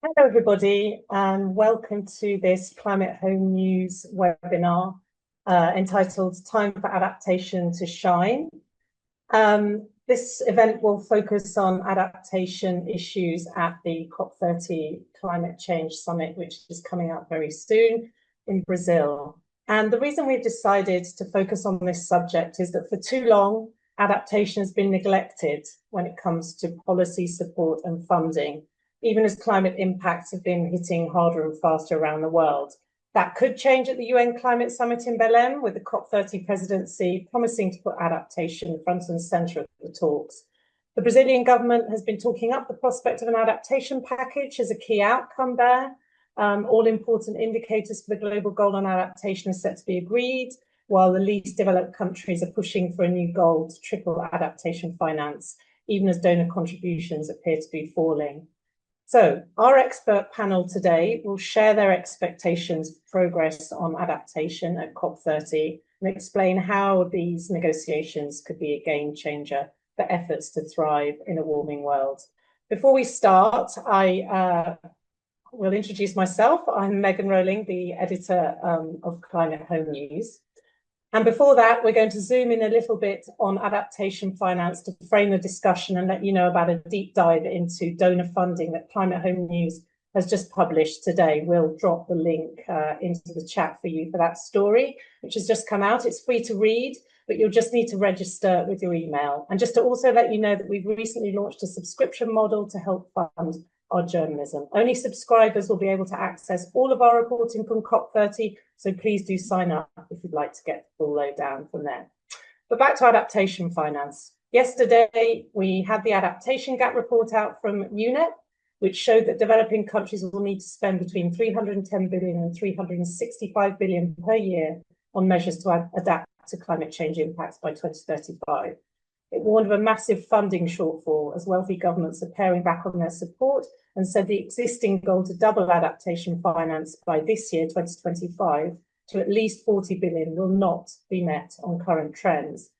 Hello, everybody, and welcome to this Climate Home News webinar entitled Time for Adaptation to Shine. This event will focus on adaptation issues at the COP30 Climate Change Summit, which is coming up very soon in Brazil. And the reason we've decided to focus on this subject is that for too long, adaptation has been neglected when it comes to policy support and funding, even as climate impacts have been hitting harder and faster around the world. That could change at the UN Climate Summit in Belém, with the COP30 presidency promising to put adaptation front and center of the talks. The Brazilian government has been talking up the prospect of an adaptation package as a key outcome there. All important indicators for the global goal on adaptation are set to be agreed, while the least developed countries are pushing for a new goal to triple adaptation finance, even as donor contributions appear to be falling. So our expert panel today will share their expectations for progress on adaptation at COP30 and explain how these negotiations could be a game changer for efforts to thrive in a warming world. Before we start, I will introduce myself. I'm Megan Rowling, the editor of Climate Home News. And before that, we're going to zoom in a little bit on adaptation finance to frame the discussion and let you know about a deep dive into donor funding that Climate Home News has just published today. We'll drop the link into the chat for you for that story, which has just come out. It's free to read, but you'll just need to register with your email. And just to also let you know that we've recently launched a subscription model to help fund our journalism. Only subscribers will be able to access all of our reporting from COP30, so please do sign up if you'd like to get the full lowdown from there. But back to adaptation finance. Yesterday, we had the adaptation gap report out from UNEP, which showed that developing countries will need to spend between 310 billion and 365 billion per year on measures to adapt to climate change impacts by 2035. It warned of a massive funding shortfall as wealthy governments are paring back on their support, and said the existing goal to double adaptation finance by this year, 2025, to at least 40 billion will not be met on current trends.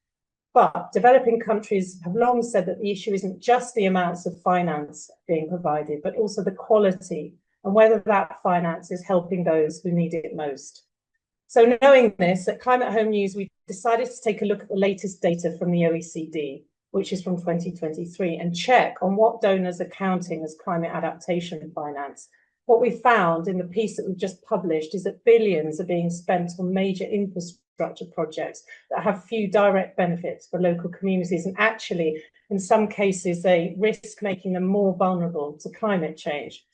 But developing countries have long said that the issue isn't just the amounts of finance being provided, but also the quality and whether that finance is helping those who need it most. So knowing this, at Climate Home News, we decided to take a look at the latest data from the OECD, which is from 2023, and check on what donors are counting as climate adaptation finance. What we found in the piece that we've just published is that billions are being spent on major infrastructure projects that have few direct benefits for local communities, and actually, in some cases, they risk making them more vulnerable to climate change.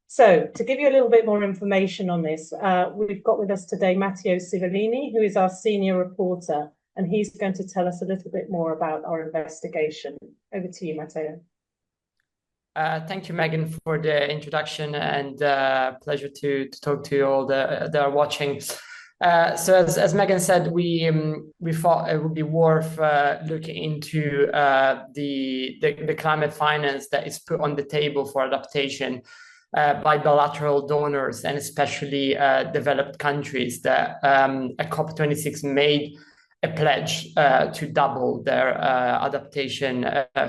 So to give you a little bit more information on this, we've got with us today Matteo Civillini, who is our senior reporter, and he's going to tell us a little bit more about our investigation. Over to you, Matteo. Thank you, Megan, for the introduction, and pleasure to talk to you all that are watching. So as Megan said, we thought it would be worth looking into the climate finance that is put on the table for adaptation by bilateral donors, and especially developed countries that at COP26 made a pledge to double their adaptation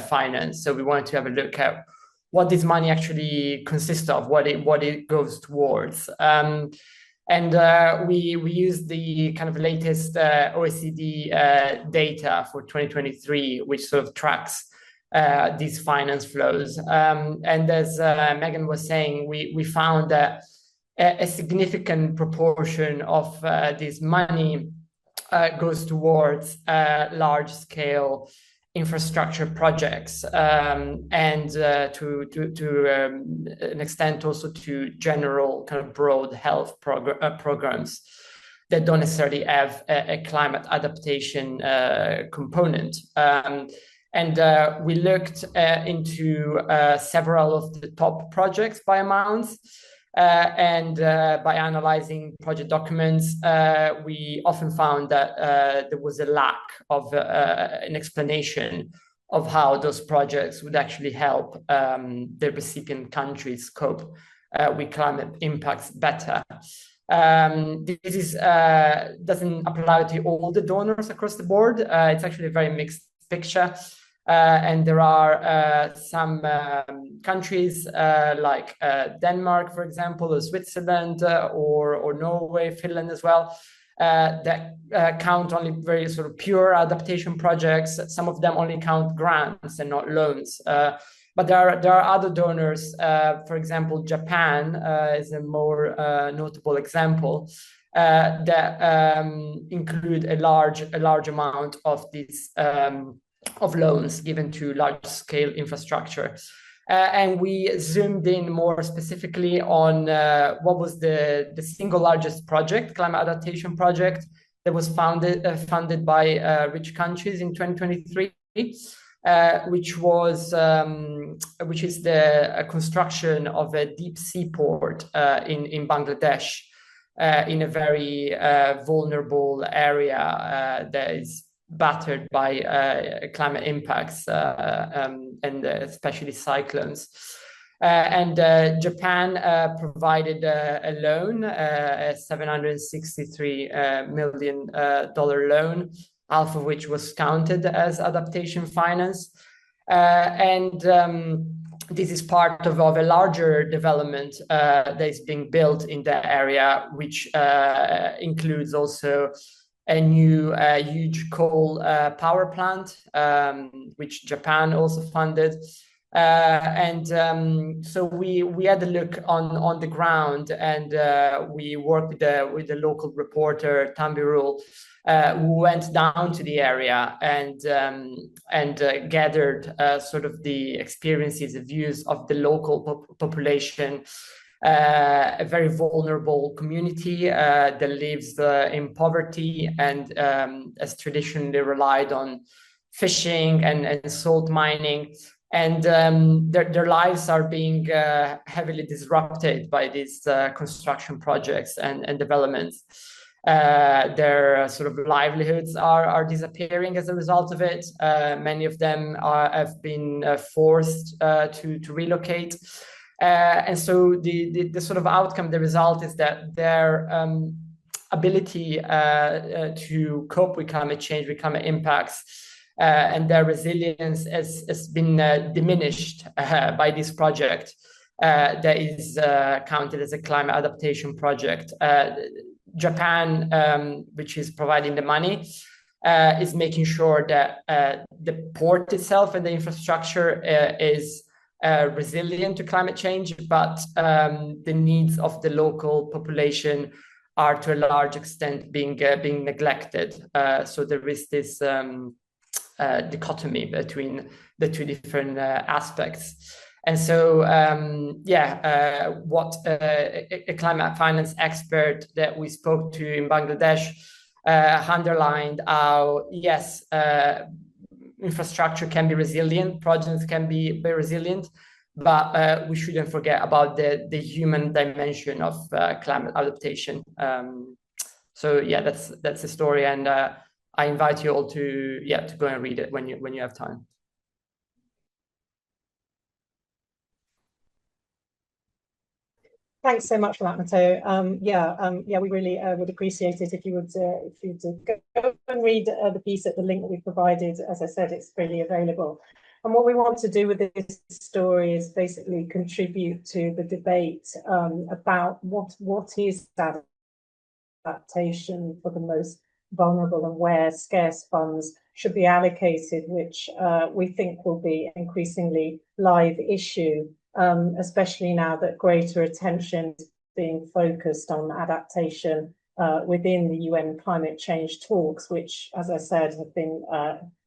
finance. So we wanted to have a look at what this money actually consists of, what it goes towards. And we used the kind of latest OECD data for 2023, which sort of tracks these finance flows. And as Megan was saying, we found that a significant proportion of this money goes towards large-scale infrastructure projects, and to an extent also to general kind of broad health programs that don't necessarily have a climate adaptation component. And we looked into several of the top projects by amounts, and by analyzing project documents, we often found that there was a lack of an explanation of how those projects would actually help the recipient countries cope with climate impacts better. This doesn't apply to all the donors across the board. It's actually a very mixed picture. And there are some countries like Denmark, for example, or Switzerland, or Norway, Finland as well, that count only very sort of pure adaptation projects. Some of them only count grants and not loans. But there are other donors. For example, Japan is a more notable example that include a large amount of these of loans given to large-scale infrastructure. And we zoomed in more specifically on what was the single largest project, climate adaptation project, that was funded by rich countries in 2023, which is the construction of a deep sea port in Bangladesh, in a very vulnerable area that is battered by climate impacts and especially cyclones. And Japan provided a loan, a $763 million loan, half of which was counted as adaptation finance. This is part of a larger development that is being built in the area, which includes also a new huge coal power plant, which Japan also funded. So we had a look on the ground, and we worked with the local reporter Tambirul, who went down to the area and gathered sort of the experiences, the views of the local population, a very vulnerable community that lives in poverty and has traditionally relied on fishing and salt mining. And their lives are being heavily disrupted by these construction projects and developments. Their sort of livelihoods are disappearing as a result of it. Many of them have been forced to relocate. And so the sort of outcome, the result is that their ability to cope with climate change, with climate impacts, and their resilience has been diminished by this project that is counted as a climate adaptation project. Japan, which is providing the money, is making sure that the port itself and the infrastructure is resilient to climate change, but the needs of the local population are to a large extent being neglected. So there is this dichotomy between the two different aspects. And so, what a climate finance expert that we spoke to in Bangladesh underlined how, yes, infrastructure can be resilient, projects can be very resilient, but we shouldn't forget about the human dimension of climate adaptation. So yeah, that's the story, and I invite you all to go and read it when you have time. Thanks so much for that, Matteo. We really would appreciate it if you would go and read the piece at the link that we provided. As I said, it's freely available. And what we want to do with this story is basically contribute to the debate about what is adaptation for the most vulnerable and where scarce funds should be allocated, which we think will be an increasingly live issue, especially now that greater attention is being focused on adaptation within the UN climate change talks, which, as I said, have been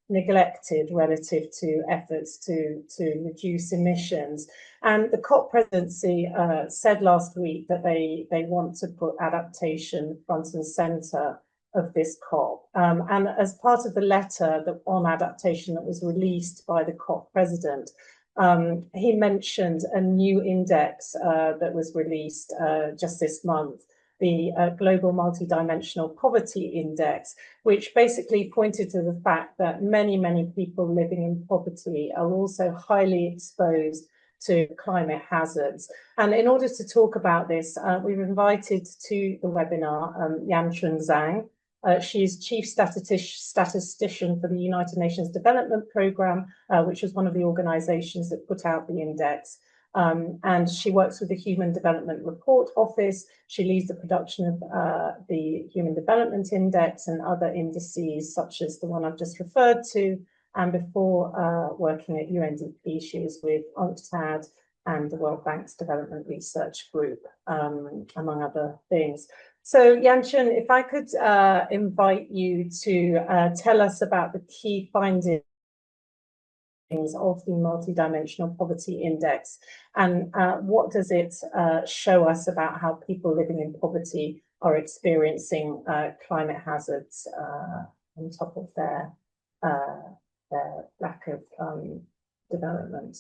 neglected relative to efforts to reduce emissions. And the COP presidency said last week that they want to put adaptation front and center of this COP. And as part of the letter on adaptation that was released by the COP president, he mentioned a new index that was released just this month, the Global Multidimensional Poverty Index, which basically pointed to the fact that many, many people living in poverty are also highly exposed to climate hazards. And in order to talk about this, we've invited to the webinar Yanchun Zhang, She's chief statistician for the United Nations Development Programme, which was one of the organisations that put out the index. And she works with the Human Development Report Office. She leads the production of the Human Development Index and other indices, such as the one I've just referred to. And before working at UNDP, she was with UNCTAD and the World Bank's Development Research Group, among other things. So Yanchen, if I could invite you to tell us about the key findings of the Multidimensional Poverty Index, and what does it show us about how people living in poverty are experiencing climate hazards on top of their lack of development.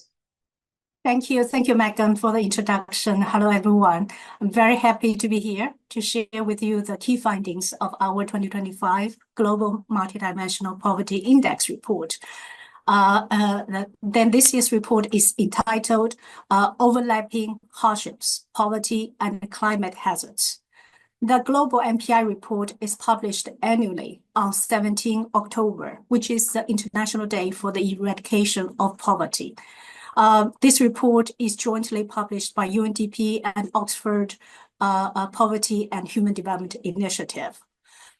Thank you, Megan, for the introduction. Hello, everyone. I'm very happy to be here to share with you the key findings of our 2025 Global Multidimensional Poverty Index report. Then this year's report is entitled Overlapping Hardships, Poverty and Climate Hazards. The Global MPI report is published annually on 17 October, which is the International Day for the Eradication of Poverty. This report is jointly published by UNDP and Oxford Poverty and Human Development Initiative.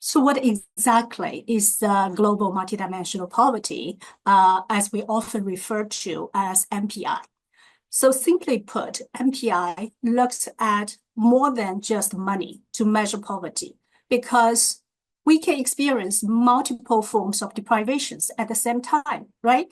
So what exactly is global multidimensional poverty, as we often refer to as MPI? So simply put, MPI looks at more than just money to measure poverty, because we can experience multiple forms of deprivations at the same time, right?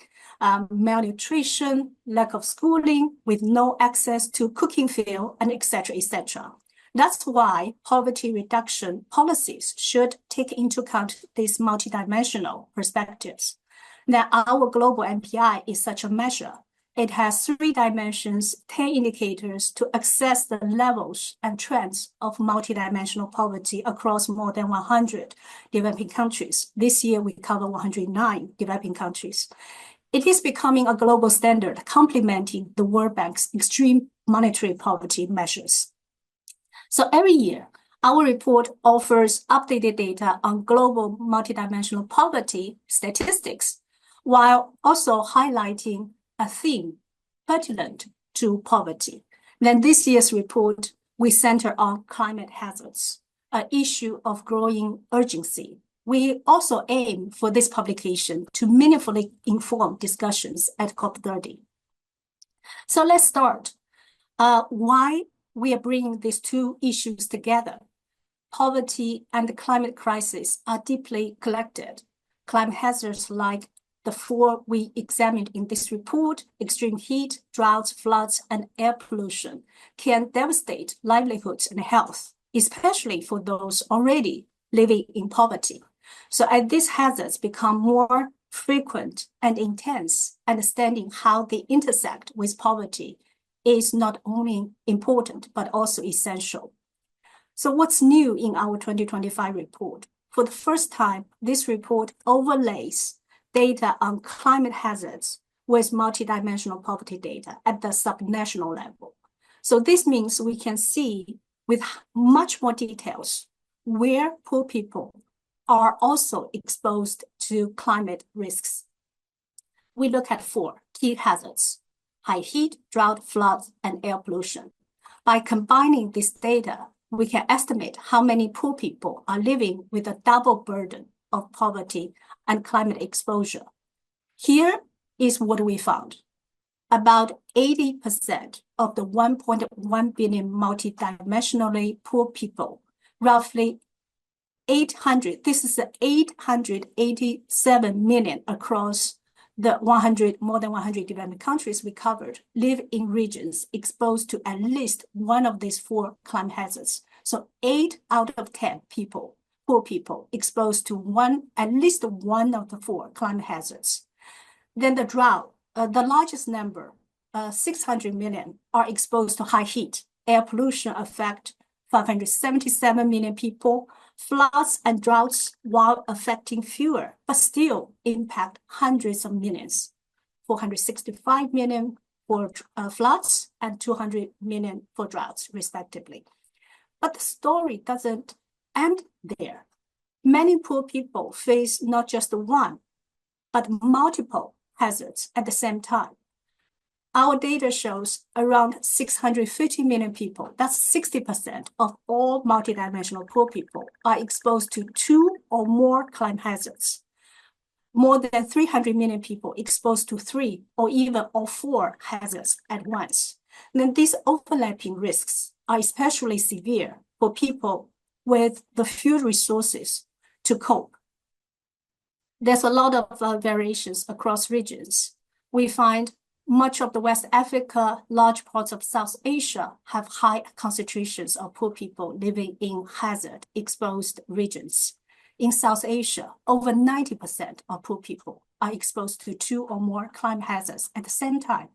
Malnutrition, lack of schooling with no access to cooking fuel, and etc., etc. That's why poverty reduction policies should take into account these multidimensional perspectives. Now, our global MPI is such a measure. It has 3 dimensions, 10 indicators to assess the levels and trends of multidimensional poverty across more than 100 developing countries. This year, we cover 109 developing countries. It is becoming a global standard, complementing the World Bank's extreme monetary poverty measures. So every year, our report offers updated data on global multidimensional poverty statistics, while also highlighting a theme pertinent to poverty. Then this year's report, we center on climate hazards, an issue of growing urgency. We also aim for this publication to meaningfully inform discussions at COP30. So let's start. Why we are bringing these 2 issues together. Poverty and the climate crisis are deeply connected. Climate hazards like the 4 we examined in this report, extreme heat, droughts, floods, and air pollution, can devastate livelihoods and health, especially for those already living in poverty. So as these hazards become more frequent and intense, understanding how they intersect with poverty is not only important, but also essential. So what's new in our 2025 report? For the first time, this report overlays data on climate hazards with multidimensional poverty data at the subnational level. So this means we can see with much more details where poor people are also exposed to climate risks. We look at 4 key hazards: high heat, drought, floods, and air pollution. By combining this data, we can estimate how many poor people are living with a double burden of poverty and climate exposure. Here is what we found. About 80% of the 1.1 billion multidimensionally poor people, roughly 887 million across the more than 100 developing countries we covered, live in regions exposed to at least one of these 4 climate hazards. So 8 out of 10 people, poor people, exposed to at least one of the 4 climate hazards. Then the drought, the largest number, 600 million, are exposed to high heat. Air pollution affect 577 million people. Floods and droughts, while affecting fewer, but still impact hundreds of millions, 465 million for floods and 200 million for droughts, respectively. But the story doesn't end there. many poor people face not just one, but multiple hazards at the same time. Our data shows around 650 million people, that's 60% of all multidimensional poor people, are exposed to 2 or more climate hazards. More than 300 million people exposed to 3 or even all 4 hazards at once. Then these overlapping risks are especially severe for people with the few resources to cope. There's a lot of variations across regions. We find much of the West Africa, large parts of South Asia have high concentrations of poor people living in hazard-exposed regions. In South Asia, over 90% of poor people are exposed to 2 or more climate hazards at the same time.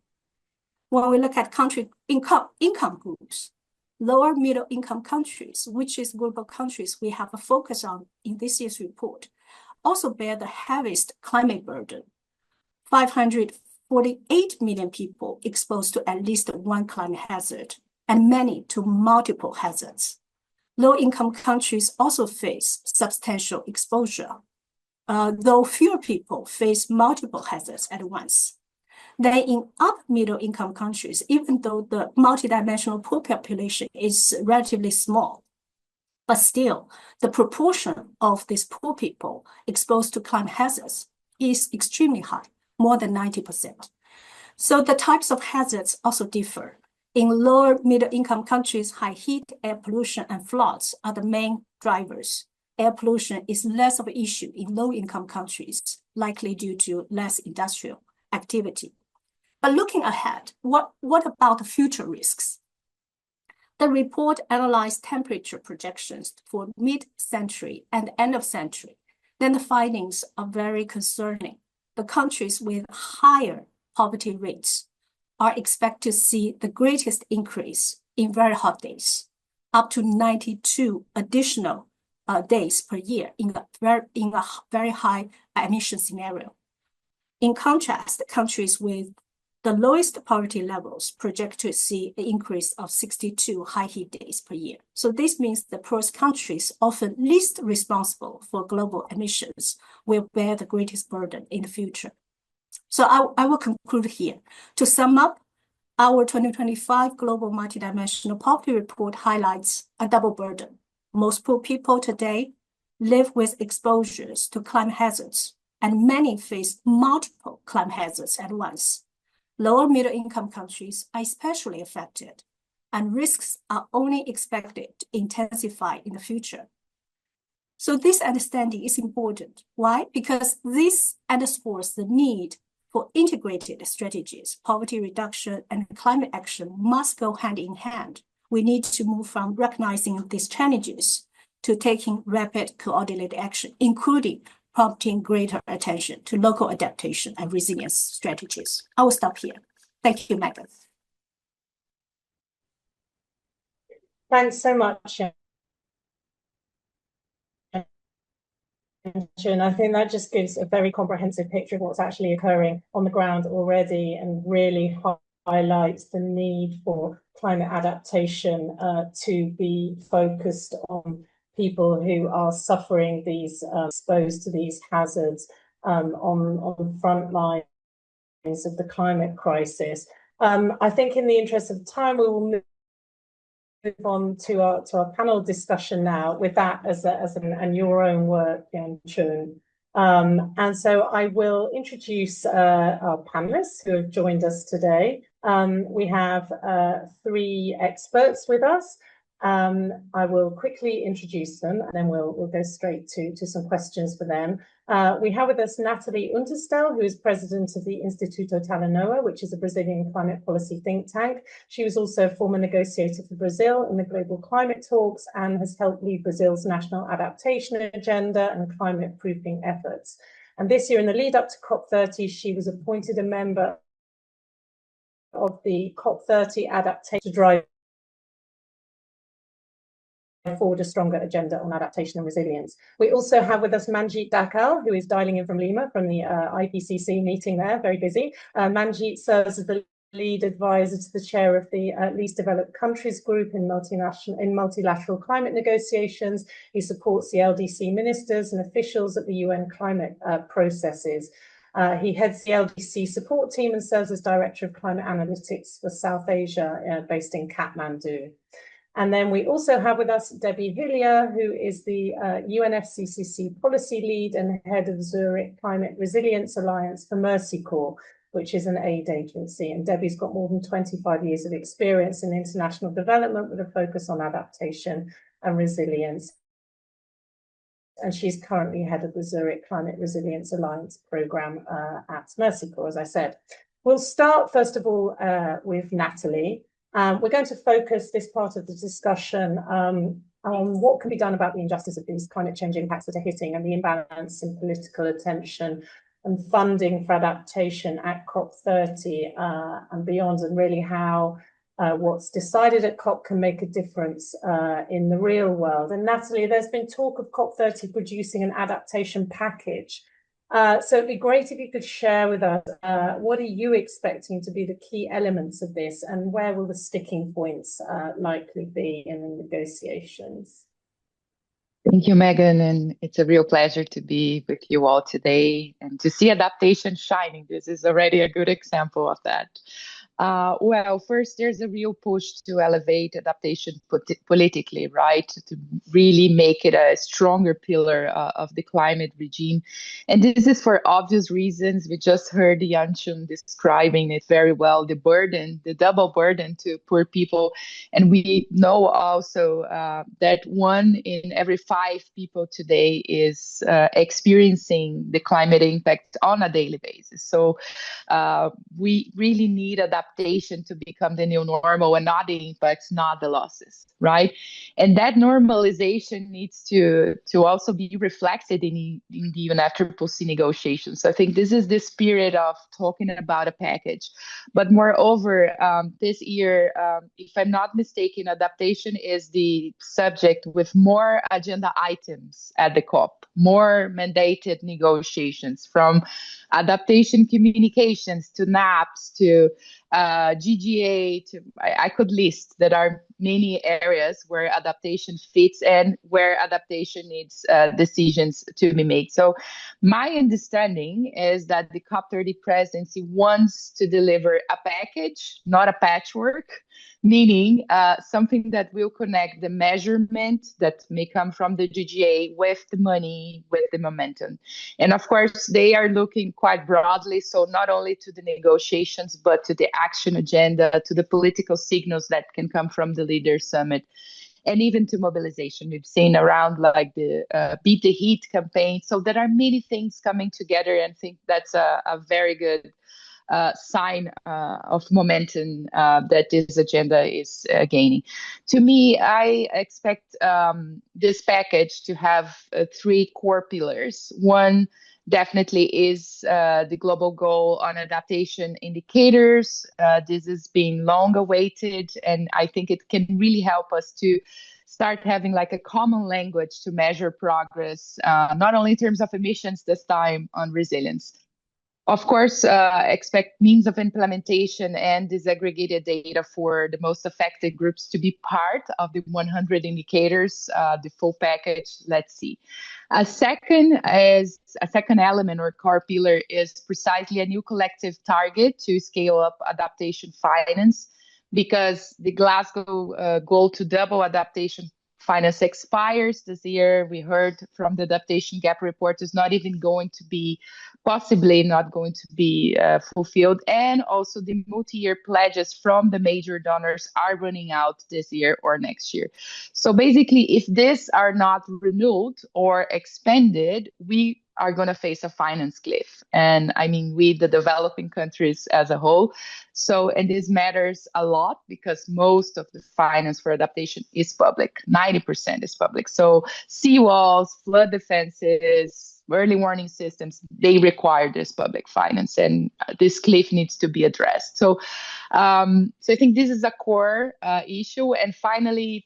When we look at country income groups, lower middle income countries, which is group of countries we have a focus on in this year's report, also bear the heaviest climate burden. 548 million people exposed to at least one climate hazard, and many to multiple hazards. Low-income countries also face substantial exposure, though fewer people face multiple hazards at once. Then in middle-income countries, even though the multidimensional poor population is relatively small, but still, the proportion of these poor people exposed to climate hazards is extremely high, more than 90%. So the types of hazards also differ. In lower middle-income countries, high heat, air pollution, and floods are the main drivers. Air pollution is less of an issue in low-income countries, likely due to less industrial activity. But looking ahead, what about the future risks? The report analyzed temperature projections for mid-century and end of century. Then the findings are very concerning. The countries with higher poverty rates are expected to see the greatest increase in very hot days, up to 92 additional days per year in a very high emission scenario. In contrast, countries with the lowest poverty levels project to see an increase of 62 high heat days per year. So this means the poorest countries, often least responsible for global emissions, will bear the greatest burden in the future. So I will conclude here. To sum up, our 2025 Global Multidimensional Poverty Report highlights a double burden. Most poor people today live with exposures to climate hazards, and many face multiple climate hazards at once. Lower middle income countries are especially affected, and risks are only expected to intensify in the future. So this understanding is important. Why? Because this underscores the need for integrated strategies. Poverty reduction and climate action must go hand in hand. We need to move from recognizing these challenges to taking rapid coordinated action, including prompting greater attention to local adaptation and resilience strategies. I will stop here. Thank you, Megan. Thanks so much. And I think that just gives a very comprehensive picture of what's actually occurring on the ground already, and really highlights the need for climate adaptation to be focused on people who are suffering these, exposed to these hazards on front lines of the climate crisis. I think in the interest of time, we will move on to our panel discussion now, with that as and your own work, Yan-Chun. And so I will introduce our panelists who have joined us today. We have 3 experts with us. I will quickly introduce them, and then we'll go straight to some questions for them. We have with us Nathalie Unterstel, who is president of the Instituto Talanoa, which is a Brazilian climate policy think tank. She was also a former negotiator for Brazil in the global climate talks, and has helped lead Brazil's national adaptation agenda and climate proofing efforts. And this year, in the lead up to COP30, she was appointed a member of the COP30 Adaptation to drive forward a stronger agenda on adaptation and resilience. We also have with us Manjit Dakal, who is dialing in from Lima, from the IPCC meeting there, very busy. Manjit serves as the lead advisor to the chair of the Least Developed Countries Group in multilateral climate negotiations. He supports the LDC ministers and officials at the UN climate processes. He heads the LDC support team and serves as Director of Climate Analytics for South Asia, based in Kathmandu. And then we also have with us Debbie Hillier, who is the UNFCCC policy lead and head of Zurich Climate Resilience Alliance for Mercy Corps, which is an aid agency. And Debbie's got more than 25 years of experience in international development with a focus on adaptation and resilience. And she's currently head of the Zurich Climate Resilience Alliance program at Mercy Corps, as I said. We'll start, first of all, with Natalie. We're going to focus this part of the discussion on what can be done about the injustice of these climate change impacts that are hitting and the imbalance in political attention and funding for adaptation at COP30 and beyond, and really how what's decided at COP can make a difference in the real world. And Natalie, there's been talk of COP30 producing an adaptation package. So it'd be great if you could share with us what are you expecting to be the key elements of this, and where will the sticking points likely be in the negotiations? Thank you, Megan, and it's a real pleasure to be with you all today and to see adaptation shining. This is already a good example of that. Well, first, there's a real push to elevate adaptation politically, right? To really make it a stronger pillar of the climate regime. And this is for obvious reasons. We just heard Yanchun describing it very well, the burden, the double burden to poor people. And we know also that 1 in every 5 people today is experiencing the climate impact on a daily basis. So we really need adaptation to become the new normal, and not the impacts, not the losses, right? And that normalization needs to also be reflected in the UNFCCC negotiations. So I think this is the spirit of talking about a package. But moreover, this year, if I'm not mistaken, adaptation is the subject with more agenda items at the COP, more mandated negotiations, from adaptation communications to NAPs to GGA, to I could list. There are many areas where adaptation fits and where adaptation needs decisions to be made. So my understanding is that the COP30 presidency wants to deliver a package, not a patchwork, meaning something that will connect the measurement that may come from the GGA with the money, with the momentum. And of course, they are looking quite broadly, so not only to the negotiations, but to the action agenda, to the political signals that can come from the Leaders Summit, and even to mobilization. We've seen around like the Beat the Heat campaign. So there are many things coming together, and I think that's a very good sign of momentum that this agenda is gaining. To me, I expect this package to have 3 core pillars. One definitely is the global goal on adaptation indicators. This has been long awaited, and I think it can really help us to start having like a common language to measure progress, not only in terms of emissions this time, on resilience. Of course, expect means of implementation and disaggregated data for the most affected groups to be part of the 100 indicators, the full package. Let's see. A second element or core pillar is precisely a new collective target to scale up adaptation finance, because the Glasgow goal to double adaptation finance expires this year. We heard from the Adaptation Gap report is not even going to be, possibly not going to be fulfilled. And also the multi-year pledges from the major donors are running out this year or next year. So basically, if these are not renewed or expanded, we are going to face a finance cliff. And I mean, we, the developing countries as a whole. So, and this matters a lot because most of the finance for adaptation is public, 90% is public. So seawalls, flood defenses, early warning systems, they require this public finance, and this cliff needs to be addressed. So, so I think this is a core issue. And finally,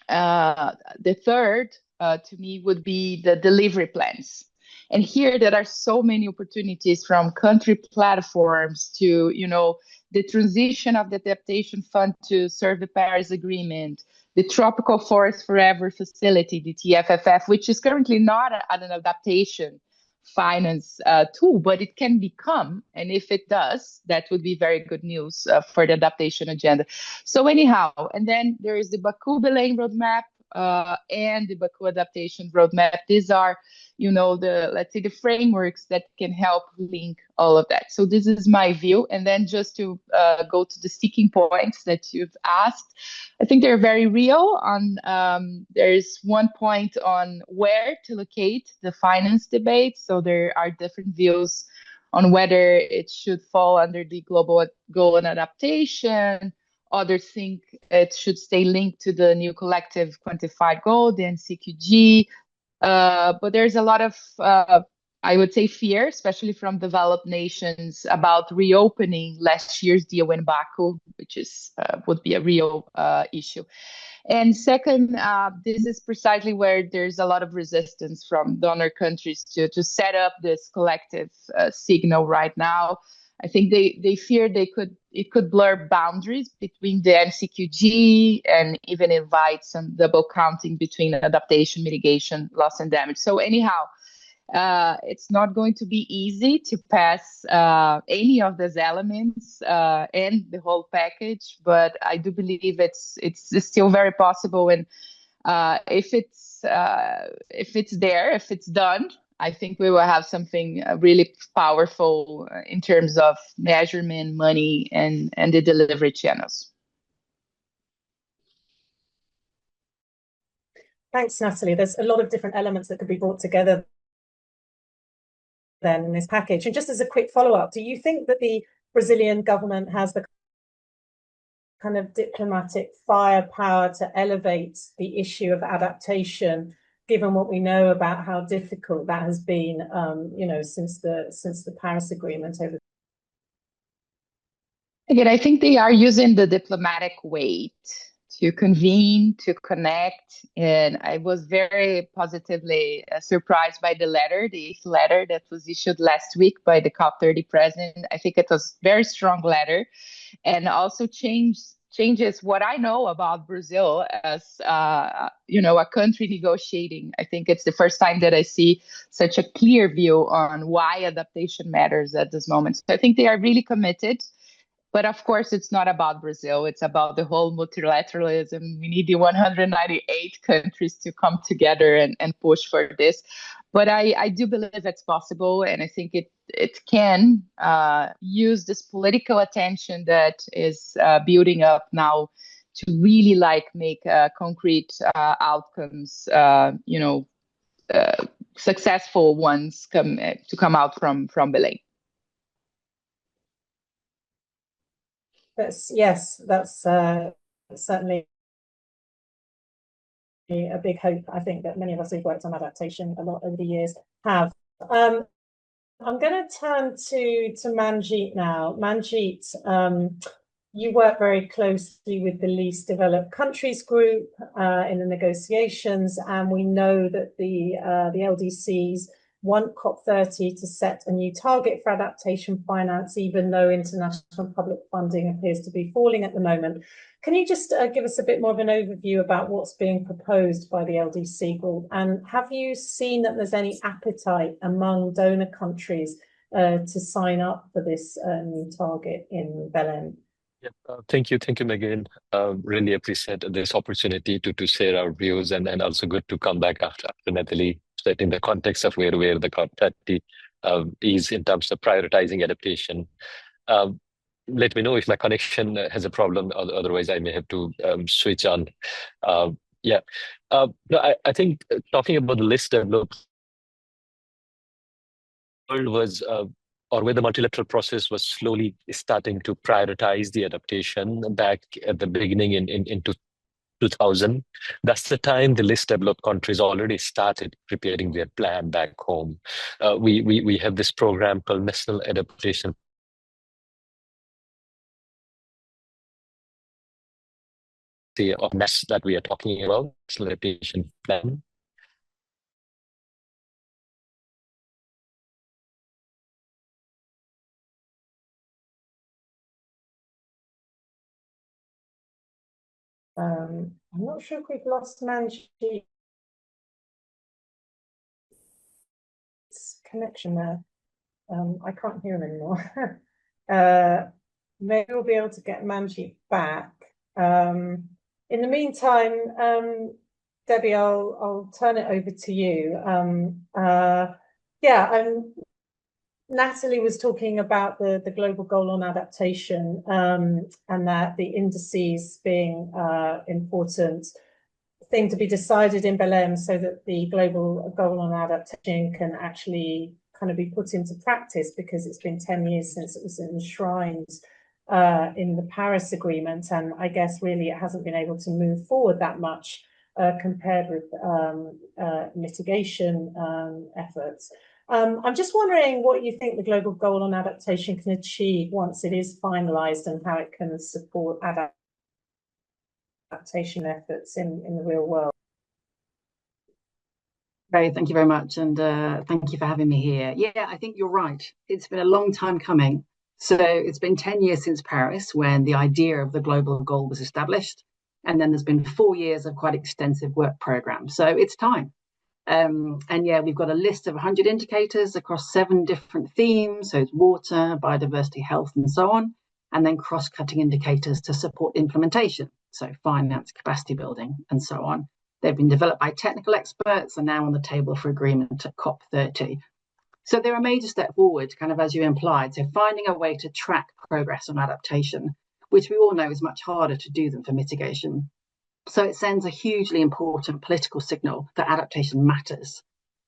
the third to me would be the delivery plans. And here there are so many opportunities, from country platforms to, the transition of the Adaptation Fund to serve the Paris Agreement, the Tropical Forest Forever Facility, the TFFF, which is currently not an adaptation finance tool, but it can become. And if it does, that would be very good news for the adaptation agenda. So anyhow, and then there is the Baku Belém roadmap and the Baku adaptation roadmap. These are, let's say the frameworks that can help link all of that. So this is my view. And then just to go to the sticking points that you've asked, I think they're very real. There's one point on where to locate the finance debate. So there are different views on whether it should fall under the global goal and adaptation. Others think it should stay linked to the new collective quantified goal, the NCQG. But there's a lot of, I would say, fear, especially from developed nations, about reopening last year's deal in Baku, which would be a real issue. And second, this is precisely where there's a lot of resistance from donor countries to set up this collective signal right now. I think they fear it could blur boundaries between the NCQG and even invite some double counting between adaptation, mitigation, loss and damage. So anyhow, it's not going to be easy to pass any of those elements and the whole package, but I do believe it's still very possible. And if it's there, if it's done, I think we will have something really powerful in terms of measurement, money, and the delivery channels. Thanks, Natalie. There's a lot of different elements that could be brought together then in this package. And just as a quick follow-up, do you think that the Brazilian government has the kind of diplomatic firepower to elevate the issue of adaptation, given what we know about how difficult that has been, since the Paris Agreement over? Again, I think they are using the diplomatic weight to convene, to connect. And I was very positively surprised by the eighth letter that was issued last week by the COP30 president. I think it was a very strong letter and also changes what I know about Brazil as, a country negotiating. I think it's the first time that I see such a clear view on why adaptation matters at this moment. So I think they are really committed. But of course, it's not about Brazil. It's about the whole multilateralism. We need the 198 countries to come together and push for this. But I do believe it's possible. And I think it can use this political attention that is building up now to really make concrete outcomes, successful ones come out from Belém. That's certainly a big hope. I think that many of us who've worked on adaptation a lot over the years have. I'm going to turn to Manjeet now. Manjeet, you work very closely with the Least Developed Countries Group in the negotiations, and we know that the LDCs want COP30 to set a new target for adaptation finance, even though international public funding appears to be falling at the moment. Can you just give us a bit more of an overview about what's being proposed by the LDC group? And have you seen that there's any appetite among donor countries to sign up for this new target in Belém? Yeah, thank you, Megan. Really appreciate this opportunity to share our views, and also good to come back after Natalie, set in the context of where the COP30 is in terms of prioritizing adaptation. Let me know if my connection has a problem, otherwise I may have to switch on. No, I think talking about the list developed world was or where the multilateral process was slowly starting to prioritize the adaptation back at the beginning in 2000. That's the time the least developed countries already started preparing their plan back home. We have this program called National Adaptation of NES that we are talking about, National Adaptation Plan. I'm not sure if we've lost Manjeet's connection there. I can't hear him anymore. Maybe we'll be able to get Manjeet back. In the meantime, Debbie, I'll turn it over to you. Natalie was talking about the global goal on adaptation, and that the indices being important thing to be decided in Belém, so that the global goal on adaptation can actually kind of be put into practice, because it's been 10 years since it was enshrined in the Paris Agreement, and I guess really it hasn't been able to move forward that much compared with mitigation efforts. I'm just wondering what you think the global goal on adaptation can achieve once it is finalized, and how it can support adaptation efforts in the real world. Great, thank you very much, and thank you for having me here. Yeah, I think you're right. It's been a long time coming. So it's been 10 years since Paris, when the idea of the global goal was established, and then there's been 4 years of quite extensive work programs. So it's time. And yeah, we've got a list of 100 indicators across 7 different themes. So it's water, biodiversity, health, and so on. And then cross-cutting indicators to support implementation. So finance, capacity building, and so on. They've been developed by technical experts and now on the table for agreement at COP30. So they're a major step forward, kind of as you implied. So finding a way to track progress on adaptation, which we all know is much harder to do than for mitigation. So it sends a hugely important political signal that adaptation matters,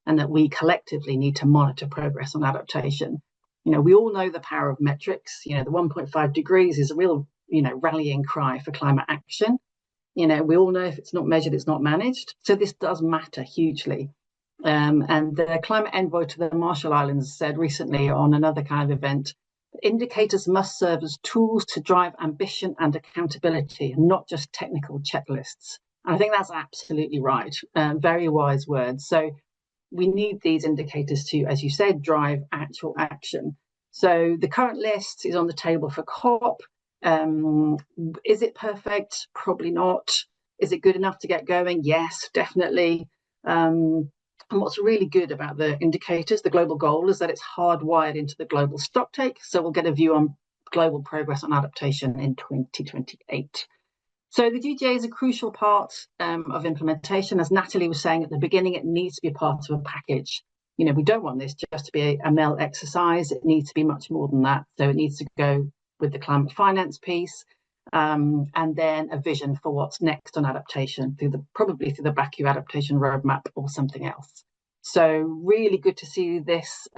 and that we collectively need to monitor progress on adaptation. You know, we all know the power of metrics. You know, the 1.5 degrees is a real, rallying cry for climate action. You know, we all know if it's not measured, it's not managed. So this does matter hugely. And the climate envoy to the Marshall Islands said recently on another kind of event, indicators must serve as tools to drive ambition and accountability, and not just technical checklists. And I think that's absolutely right. Very wise words. So we need these indicators to, as you said, drive actual action. So the current list is on the table for COP. Is it perfect? Probably not. Is it good enough to get going? Yes, definitely. And what's really good about the indicators, the global goal, is that it's hardwired into the global stocktake. So we'll get a view on global progress on adaptation in 2028. So the GGA is a crucial part of implementation. As Natalie was saying at the beginning, it needs to be part of a package. You know, we don't want this just to be a MEL exercise. It needs to be much more than that. So it needs to go with the climate finance piece, and then a vision for what's next on adaptation probably through the Baku adaptation roadmap or something else. So really good to see this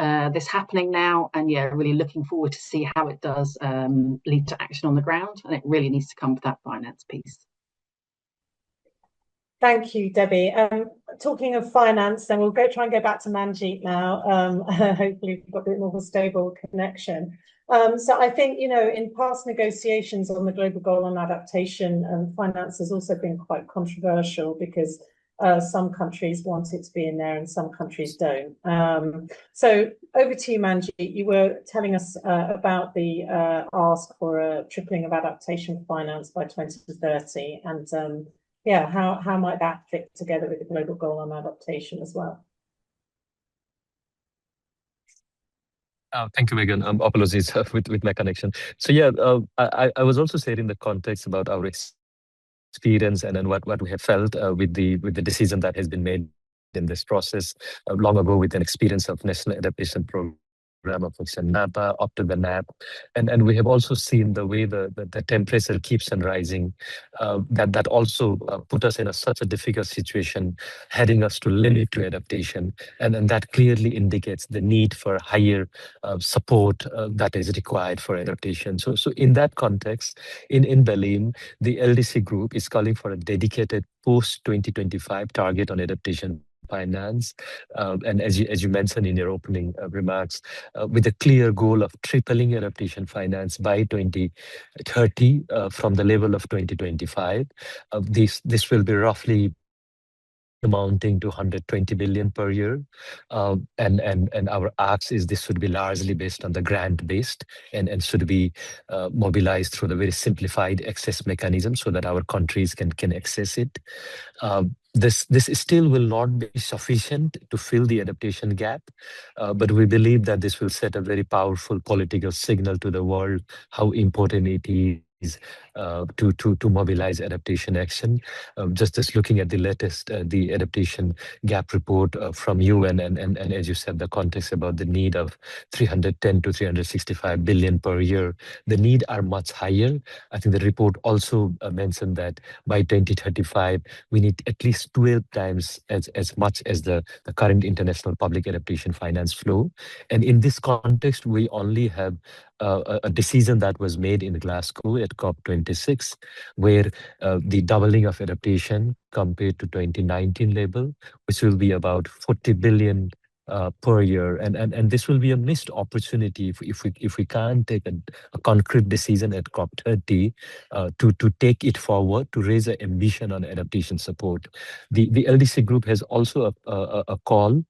happening now, and yeah, really looking forward to see how it does lead to action on the ground, and it really needs to come with that finance piece. Thank you, Debbie. Talking of finance, then we'll try and go back to Manjeet now. Hopefully we've got a bit more of a stable connection. So I think, in past negotiations on the global goal on adaptation, finance has also been quite controversial, because some countries want it to be in there and some countries don't. So over to you, Manjeet. You were telling us about the ask for a tripling of adaptation finance by 2030, and how might that fit together with the global goal on adaptation as well? Thank you, Megan. Apologies with my connection. So yeah, I was also saying in the context about our experience and then what we have felt with the decision that has been made in this process long ago, with an experience of National Adaptation Program of NAPA up to the NAP, and we have also seen the way the temperature keeps on rising. That also put us in such a difficult situation, heading us to limit to adaptation, and that clearly indicates the need for higher support that is required for adaptation. So in that context, in Belém, the LDC group is calling for a dedicated post-2025 target on adaptation finance, and as you mentioned in your opening remarks, with a clear goal of tripling adaptation finance by 2030 from the level of 2025. This will be roughly amounting to 120 billion per year. And our ask is this should be largely based on the grant-based and should be mobilized through the very simplified access mechanism so that our countries can access it. This still will not be sufficient to fill the adaptation gap, but we believe that this will set a very powerful political signal to the world how important it is to mobilize adaptation action. Just looking at the latest the adaptation gap report from UN and as you said the context about the need of 310 to 365 billion per year, the need are much higher. I think the report also mentioned that by 2035 we need at least 12 times as much as the current international public adaptation finance flow. And in this context, we only have a decision that was made in Glasgow at COP26, where the doubling of adaptation compared to 2019 level, which will be about 40 billion per year, and this will be a missed opportunity if we can't take a concrete decision at COP30 to take it forward, to raise an ambition on adaptation support. The LDC group has also a call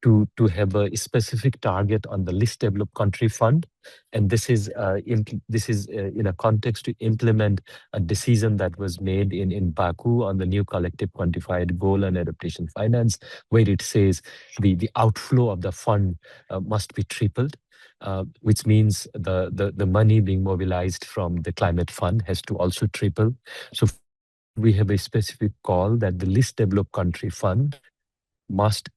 to have a specific target on the least developed country fund, and this is in a context to implement a decision that was made in Baku on the new collective quantified goal and adaptation finance, where it says the outflow of the fund must be tripled. Which means the money being mobilized from the climate fund has to also triple. So we have a specific call that the least developed country fund must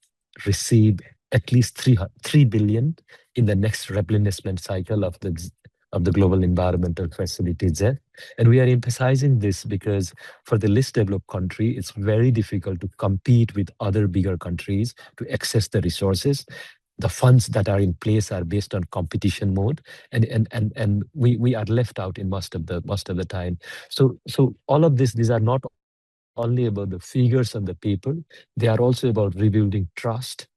receive at least 3 billion in the next replenishment cycle of the Global Environmental Facility ZEF. And we are emphasizing this because for the least developed country, it's very difficult to compete with other bigger countries to access the resources. The funds that are in place are based on competition mode, and we are left out in most of the time. So all of these are not only about the figures on the paper, they are also about rebuilding trust.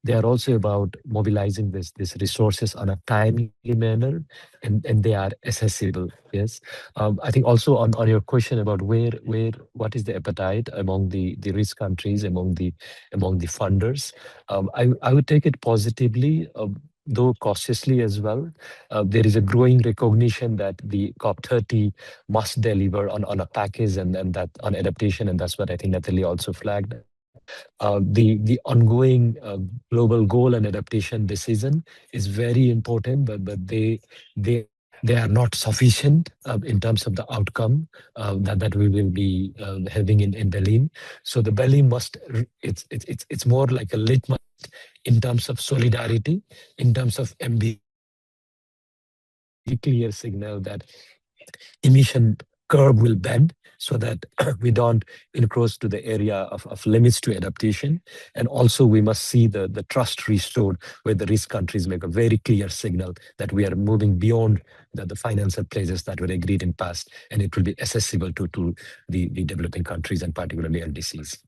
They are also about mobilizing these resources on a timely manner, and they are accessible. Yes, I think also on your question about what is the appetite among the rich countries, among the funders, I would take it positively. Though cautiously as well. There is a growing recognition that the COP30 must deliver on a package and that on adaptation, and that's what I think Natalie also flagged. The ongoing global goal and adaptation decision is very important, but they are not sufficient in terms of the outcome that we will be having in Belém. So the Belém it's more like a litmus in terms of solidarity, in terms of clear signal that emission curve will bend so that we don't encroach to the area of limits to adaptation. And also we must see the trust restored where the rich countries make a very clear signal that we are moving beyond the financial pledges that were agreed in past, and it will be accessible to the developing countries and particularly LDCs.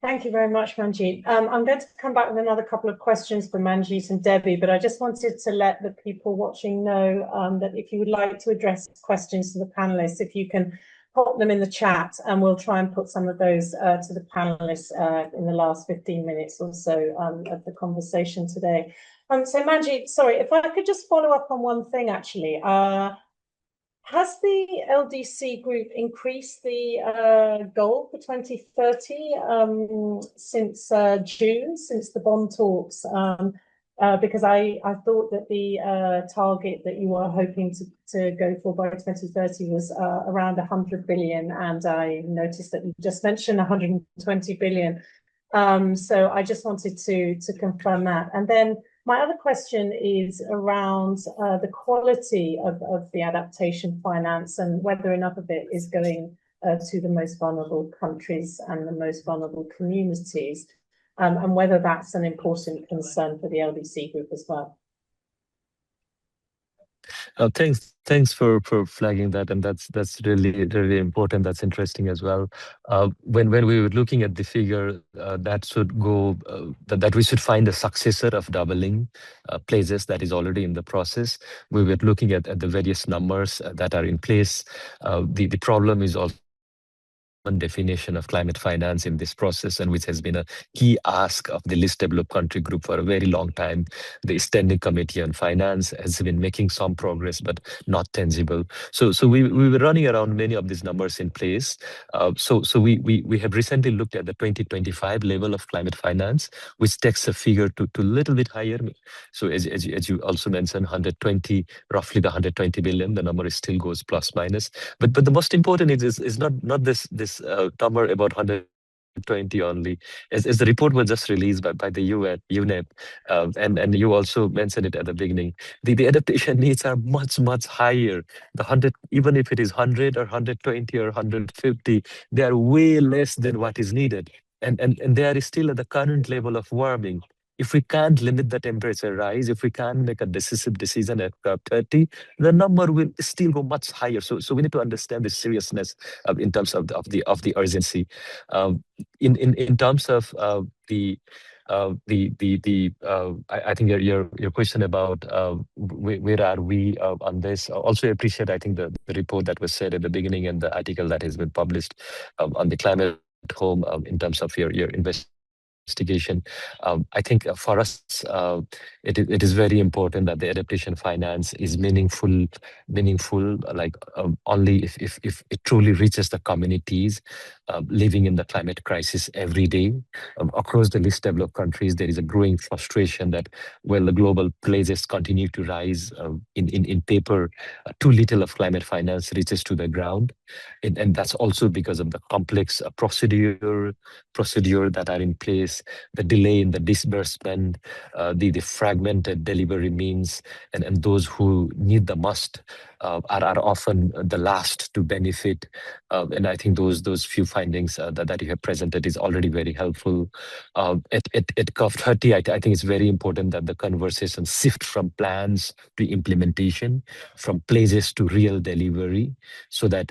Thank you very much, Manjeet. I'm going to come back with another couple of questions for Manjeet and Debbie, but I just wanted to let the people watching know that if you would like to address questions to the panelists, if you can pop them in the chat, and we'll try and put some of those to the panelists in the last 15 minutes or so of the conversation today. So Manjeet, sorry, if I could just follow up on one thing actually. Has the LDC group increased the goal for 2030 since June, since the bond talks? Because I thought that the target that you were hoping to go for by 2030 was around 100 billion, and I noticed that you just mentioned 120 billion. So I just wanted to confirm that. And then my other question is around the quality of the adaptation finance and whether enough of it is going to the most vulnerable countries and the most vulnerable communities, and whether that's an important concern for the LDC group as well. Thanks for flagging that, and that's really important. That's interesting as well. When we were looking at the figure, that should go that we should find a successor of doubling places that is already in the process. We were looking at the various numbers that are in place. The problem is also definition of climate finance in this process, and which has been a key ask of the least developed country group for a very long time. The Standing Committee on Finance has been making some progress, but not tangible. So we were running around many of these numbers in place. So we have recently looked at the 2025 level of climate finance, which takes a figure to a little bit higher. So as you also mentioned, 120, roughly the 120 billion, the number still goes plus minus. But the most important is not this number about 120 only. As the report was just released by the UN, UNEP, and you also mentioned it at the beginning, the adaptation needs are much higher. The 100, even if it is 100 or 120 or 150, they are way less than what is needed. And they are still at the current level of warming. If we can't limit the temperature rise, if we can't make a decisive decision at COP30, the number will still go much higher. So we need to understand the seriousness in terms of the urgency. In terms of I think your question about where are we on this. Also appreciate, I think, the report that was said at the beginning and the article that has been published on the climate home in terms of your investigation. I think for us, it is very important that the adaptation finance is meaningful, like only if it truly reaches the communities living in the climate crisis every day. Across the least developed countries, there is a growing frustration that, well, the global pledges continue to rise in paper, too little of climate finance reaches to the ground. And that's also because of the complex procedure that are in place, the delay in the disbursement, the fragmented delivery means, and those who need the most are often the last to benefit. And I think those few findings that you have presented is already very helpful. At COP30, I think it's very important that the conversation shift from plans to implementation, from pledges to real delivery, so that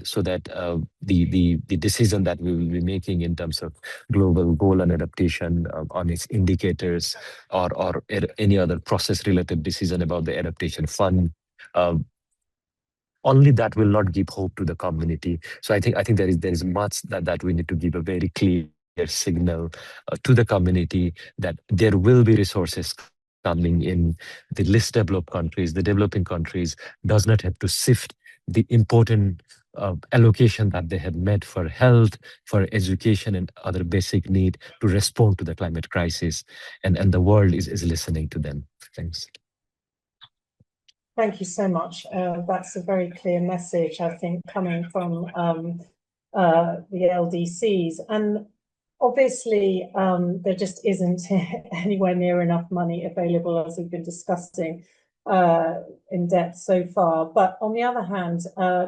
the decision that we will be making in terms of global goal and adaptation on its indicators or any other process-related decision about the adaptation fund, only that will not give hope to the community. So I think there is much that we need to give a very clear signal to the community that there will be resources coming in. The least developed countries, the developing countries, does not have to shift the important allocation that they have made for health, for education, and other basic need to respond to the climate crisis. And the world is listening to them. Thanks. Thank you so much. That's a very clear message, I think, coming from the LDCs. And obviously, there just isn't anywhere near enough money available, as we've been discussing in depth so far. But on the other hand,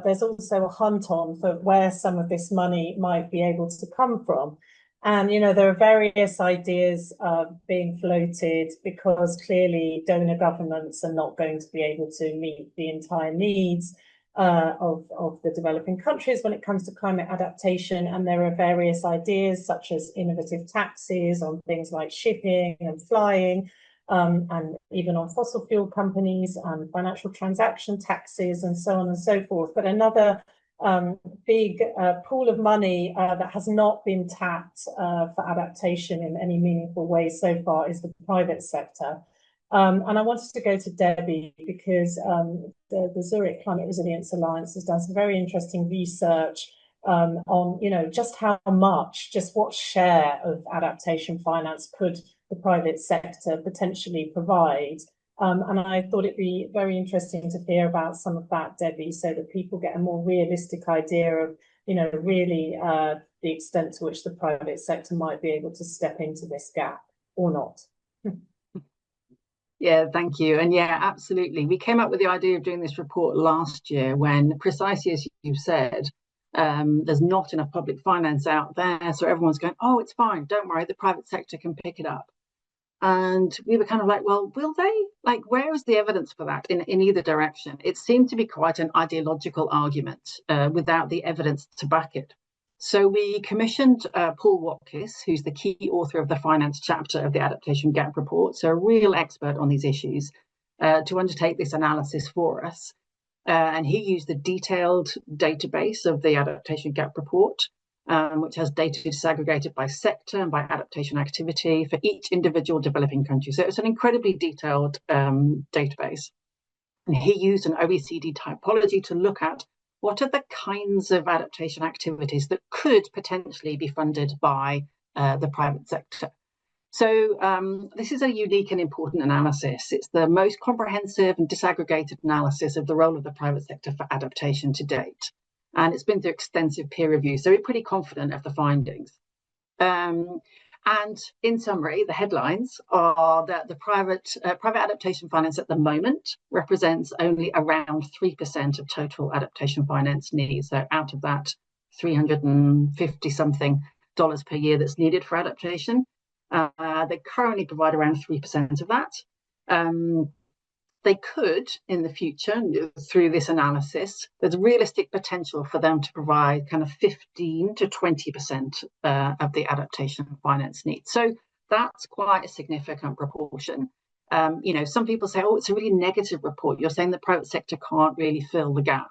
there's also a hunt on for where some of this money might be able to come from. And, there are various ideas being floated, because clearly donor governments are not going to be able to meet the entire needs of the developing countries when it comes to climate adaptation. And there are various ideas, such as innovative taxes on things like shipping and flying, and even on fossil fuel companies, and financial transaction taxes, and so on and so forth. But another big pool of money that has not been tapped for adaptation in any meaningful way so far is the private sector. And I wanted to go to Debbie, because the Zurich Climate Resilience Alliance has done some very interesting research on, just how much, just what share of adaptation finance could the private sector potentially provide. And I thought it'd be very interesting to hear about some of that, Debbie, so that people get a more realistic idea of, really the extent to which the private sector might be able to step into this gap or not. Yeah, thank you. And yeah, absolutely. We came up with the idea of doing this report last year when, precisely as you've said, there's not enough public finance out there. So everyone's going, oh, it's fine, don't worry, the private sector can pick it up. And we were kind of like, well, will they? Like, where is the evidence for that in either direction? It seemed to be quite an ideological argument without the evidence to back it. So we commissioned Paul Watkis, who's the key author of the finance chapter of the Adaptation Gap Report, so a real expert on these issues, to undertake this analysis for us. And he used the detailed database of the Adaptation Gap Report, which has data disaggregated by sector and by adaptation activity for each individual developing country. So it's an incredibly detailed database. And he used an OECD typology to look at what are the kinds of adaptation activities that could potentially be funded by the private sector. So this is a unique and important analysis. It's the most comprehensive and disaggregated analysis of the role of the private sector for adaptation to date. And it's been through extensive peer review, so we're pretty confident of the findings. And in summary, the headlines are that the private adaptation finance at the moment represents only around 3% of total adaptation finance needs. So out of that $350 something per year that's needed for adaptation, they currently provide around 3% of that. They could, in the future, through this analysis, there's realistic potential for them to provide kind of 15 to 20% of the adaptation finance needs. So that's quite a significant proportion. Some people say, oh, it's a really negative report. You're saying the private sector can't really fill the gap.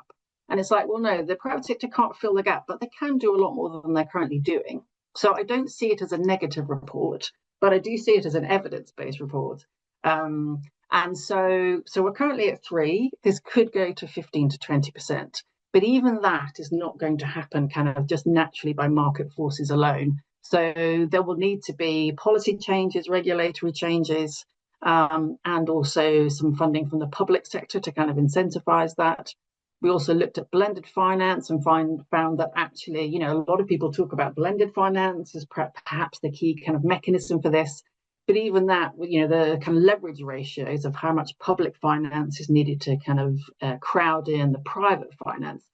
And it's like, well, no, the private sector can't fill the gap, but they can do a lot more than they're currently doing. So I don't see it as a negative report, but I do see it as an evidence-based report. And so we're currently at 3. This could go to 15 to 20%. But even that is not going to happen kind of just naturally by market forces alone. So there will need to be policy changes, regulatory changes, and also some funding from the public sector to kind of incentivize that. We also looked at blended finance and found that actually, a lot of people talk about blended finance as perhaps the key kind of mechanism for this. But even that, the kind of leverage ratios of how much public finance is needed to kind of crowd in the private finance,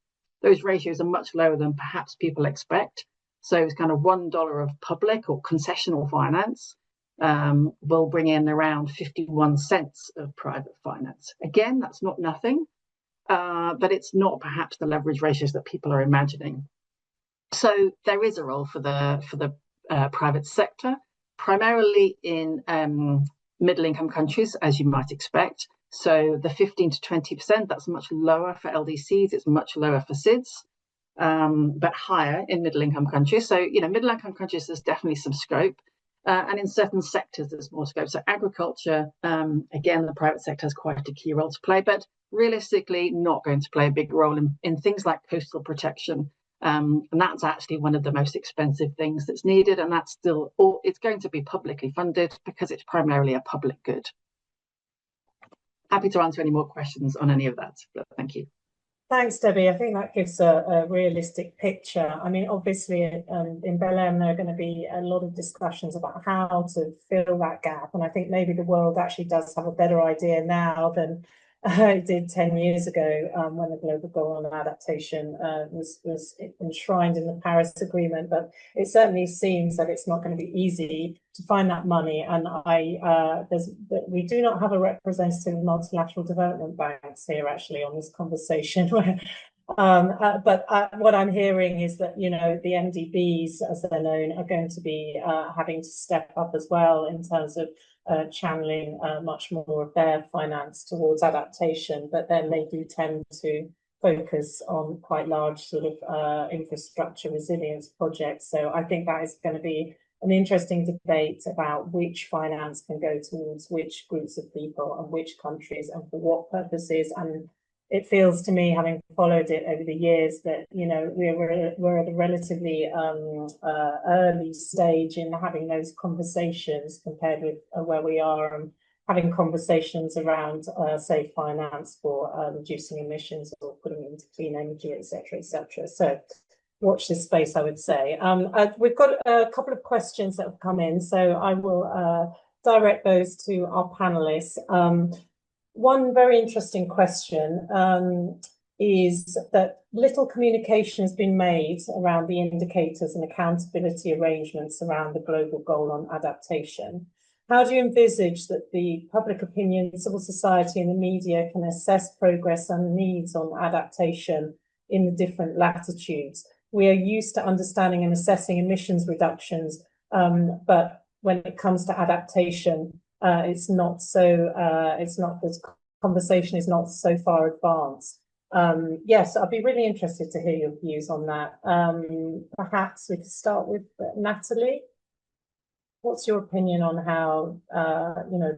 those ratios are much lower than perhaps people expect. So it's kind of $1 of public or concessional finance will bring in around 51 cents of private finance. Again, that's not nothing, but it's not perhaps the leverage ratios that people are imagining. So there is a role for the private sector, primarily in middle-income countries, as you might expect. So the 15 to 20%, that's much lower for LDCs, it's much lower for SIDS, but higher in middle-income countries. So, middle-income countries, there's definitely some scope. And in certain sectors, there's more scope. So agriculture, again, the private sector has quite a key role to play, but realistically not going to play a big role in things like coastal protection. And that's actually one of the most expensive things that's needed, and that's still, it's going to be publicly funded because it's primarily a public good. Happy to answer any more questions on any of that, but thank you. Thanks, Debbie. I think that gives a realistic picture. I mean, obviously, in Belém, there are going to be a lot of discussions about how to fill that gap. And I think maybe the world actually does have a better idea now than it did 10 years ago when the Global Goal on Adaptation was enshrined in the Paris Agreement. But it certainly seems that it's not going to be easy to find that money. And we do not have a representative of multilateral development banks here actually on this conversation. But what I'm hearing is that, the MDBs, as they're known, are going to be having to step up as well in terms of channeling much more of their finance towards adaptation. But then they do tend to focus on quite large sort of infrastructure resilience projects. So I think that is going to be an interesting debate about which finance can go towards which groups of people and which countries and for what purposes. And it feels to me, having followed it over the years, that we're at a relatively early stage in having those conversations compared with where we are and having conversations around, say, finance for reducing emissions or putting into clean energy, etc., etc. So watch this space, I would say. We've got a couple of questions that have come in, so I will direct those to our panelists. One very interesting question is that little communication has been made around the indicators and accountability arrangements around the global goal on adaptation. How do you envisage that the public opinion, civil society and the media can assess progress and needs on adaptation in the different latitudes? We are used to understanding and assessing emissions reductions, but when it comes to adaptation, this conversation is not so far advanced. Yes, I'd be really interested to hear your views on that. Perhaps we could start with Natalie. What's your opinion on how,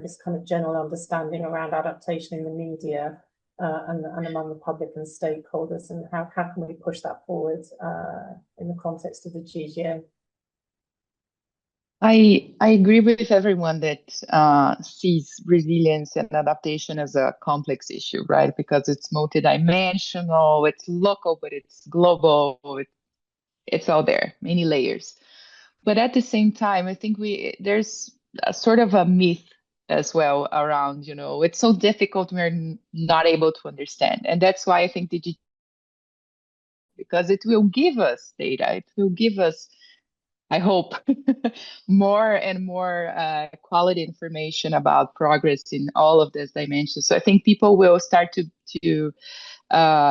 this kind of general understanding around adaptation in the media and among the public and stakeholders, and how can we push that forward in the context of the GGA? I agree with everyone that sees resilience and adaptation as a complex issue, right? Because it's multidimensional, it's local, but it's global, it's all there, many layers. But at the same time, I think there's a sort of a myth as well around, it's so difficult, we're not able to understand. And that's why I think because it will give us data, it will give us, I hope, more and more quality information about progress in all of these dimensions. So I think people will start to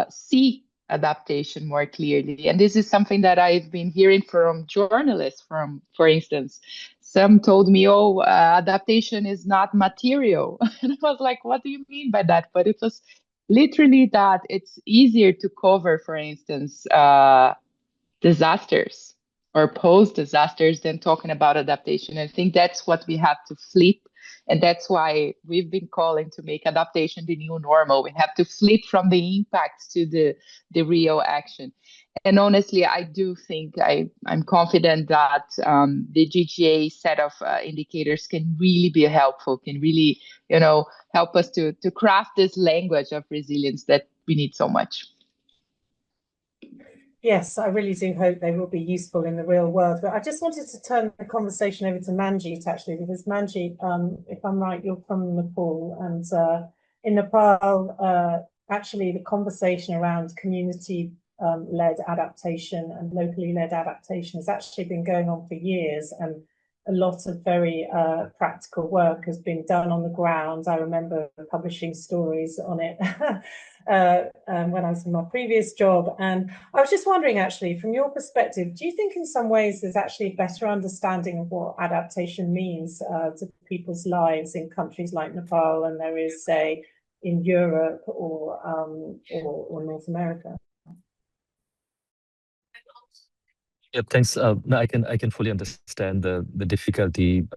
see adaptation more clearly. And this is something that I've been hearing from journalists, for instance. Some told me, oh, adaptation is not material. And I was like, what do you mean by that? But it was literally that it's easier to cover, for instance, disasters or post disasters than talking about adaptation. I think that's what we have to flip. And that's why we've been calling to make adaptation the new normal. We have to flip from the impact to the real action. And honestly, I do think I'm confident that the GGA set of indicators can really be helpful, can really, help us to craft this language of resilience that we need so much. Yes, I really do hope they will be useful in the real world. But I just wanted to turn the conversation over to Manjeet, actually, because Manjeet, if I'm right, you're from Nepal. And in Nepal, actually, the conversation around community-led adaptation and locally led adaptation has actually been going on for years. And a lot of very practical work has been done on the ground. I remember publishing stories on it when I was in my previous job. And I was just wondering, actually, from your perspective, do you think in some ways there's actually a better understanding of what adaptation means to people's lives in countries like Nepal than there is, say, in Europe or North America? Yeah, thanks. No, I can fully understand the difficulty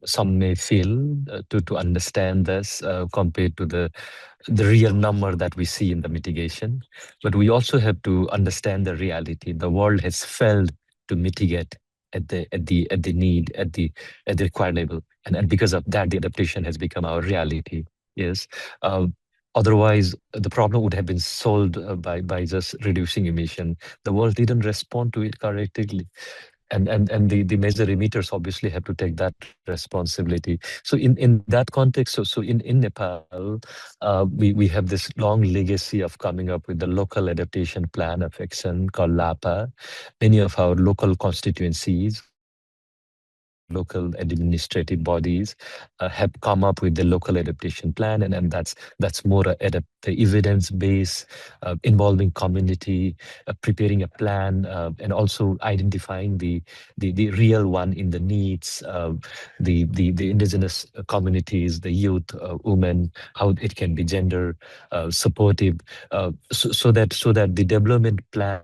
some may feel to understand this compared to the real number that we see in the mitigation. But we also have to understand the reality. The world has failed to mitigate at the need at the required level, and because of that, the adaptation has become our reality. Yes. Otherwise, the problem would have been solved by just reducing emission. The world didn't respond to it correctly. And the major emitters obviously have to take that responsibility. So in that context, so in Nepal, we have this long legacy of coming up with the local adaptation plan of action called LAPA. Many of our local constituencies, local administrative bodies have come up with the local adaptation plan, and that's more the evidence base involving community, preparing a plan, and also identifying the real one in the needs, the indigenous communities, the youth, women, how it can be gender supportive, so that the development plan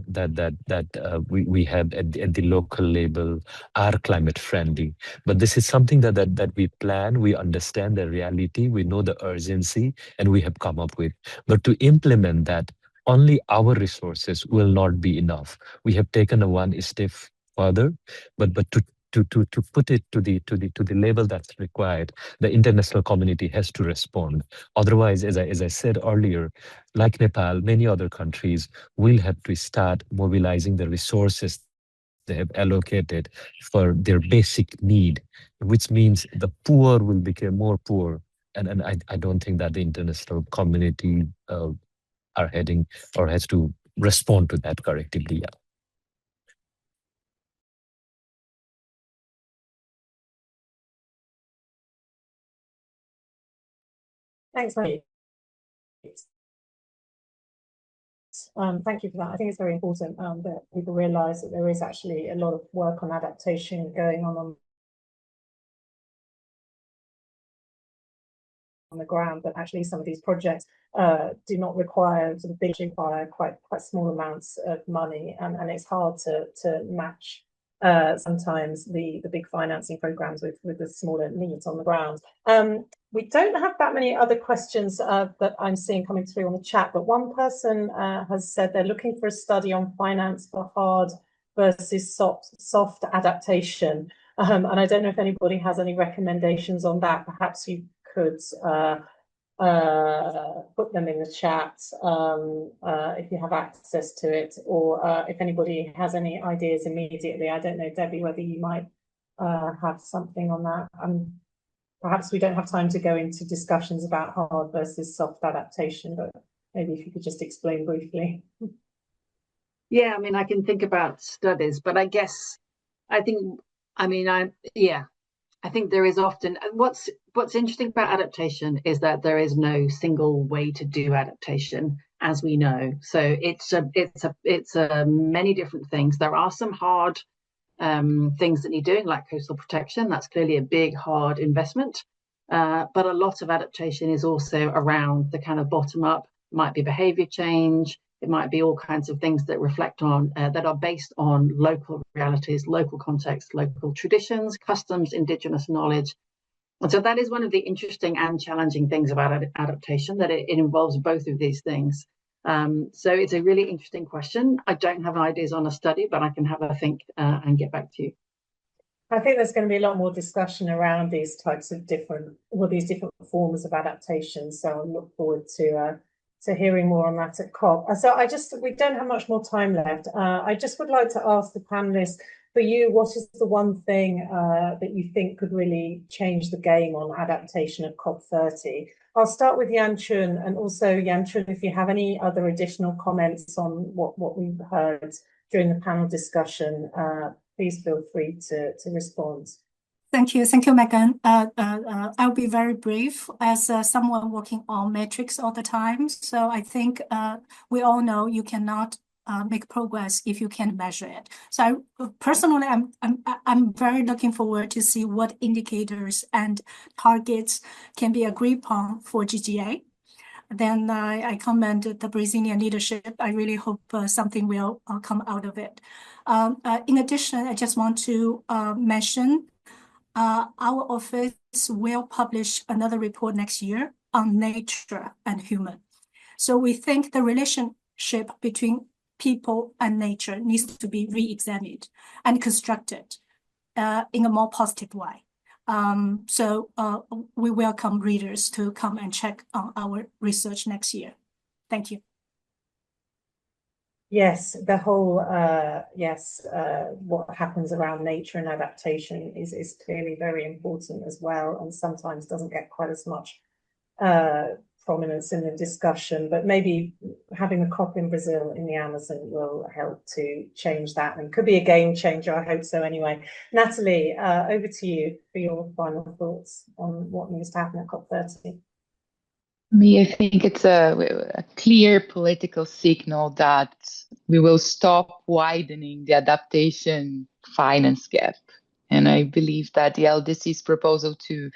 that we have at the local level are climate friendly. But this is something that we plan, we understand the reality, we know the urgency, and we have come up with. But to implement that, only our resources will not be enough. We have taken a one step further, but to put it to the level that's required, the international community has to respond. Otherwise, as I said earlier, like Nepal, many other countries will have to start mobilizing the resources they have allocated for their basic need, which means the poor will become more poor. And I don't think that the international community are heading or has to respond to that correctively. Yeah. Thanks, Manjeet. Thank you for that. I think it's very important that people realise that there is actually a lot of work on adaptation going on the ground, but actually some of these projects do not require sort of big, require quite small amounts of money, and it's hard to match sometimes the big financing programs with the smaller needs on the ground. We don't have that many other questions that I'm seeing coming through on the chat, but one person has said they're looking for a study on finance for hard versus soft adaptation. And I don't know if anybody has any recommendations on that. Perhaps you could put them in the chat if you have access to it, or if anybody has any ideas immediately. I don't know, Debbie, whether you might have something on that. Perhaps we don't have time to go into discussions about hard versus soft adaptation, but maybe if you could just explain briefly. Yeah, I mean, I can think about studies, but I think there is often, what's interesting about adaptation is that there is no single way to do adaptation, as we know. So it's many different things. There are some hard things that need doing, like coastal protection. That's clearly a big, hard investment. But a lot of adaptation is also around the kind of bottom up. It might be behavior change. It might be all kinds of things that reflect on, that are based on local realities, local context, local traditions, customs, indigenous knowledge. And so that is one of the interesting and challenging things about adaptation, that it involves both of these things. So it's a really interesting question. I don't have ideas on a study, but I can have a think and get back to you. I think there's going to be a lot more discussion around these types of different forms of adaptation. So I look forward to hearing more on that at COP. So we don't have much more time left. I just would like to ask the panelists, for you, what is the one thing that you think could really change the game on adaptation at COP30? I'll start with Yan Chun, and also Yan Chun, if you have any other additional comments on what we've heard during the panel discussion, please feel free to respond. Thank you, Megan. I'll be very brief as someone working on metrics all the time. So I think we all know you cannot make progress if you can't measure it. So personally, I'm very looking forward to see what indicators and targets can be agreed upon for GGA. Then I commend the Brazilian leadership. I really hope something will come out of it. In addition, I just want to mention our office will publish another report next year on nature and human. So we think the relationship between people and nature needs to be re-examined and constructed in a more positive way. So we welcome readers to come and check on our research next year. Thank you. Yes, the whole what happens around nature and adaptation is clearly very important as well, and sometimes doesn't get quite as much prominence in the discussion. But maybe having a COP in Brazil in the Amazon will help to change that, and could be a game changer. I hope so. Anyway, Natalie, over to you for your final thoughts on what needs to happen at COP30. I think it's a clear political signal that we will stop widening the adaptation finance gap. And I believe that the LDC's proposal to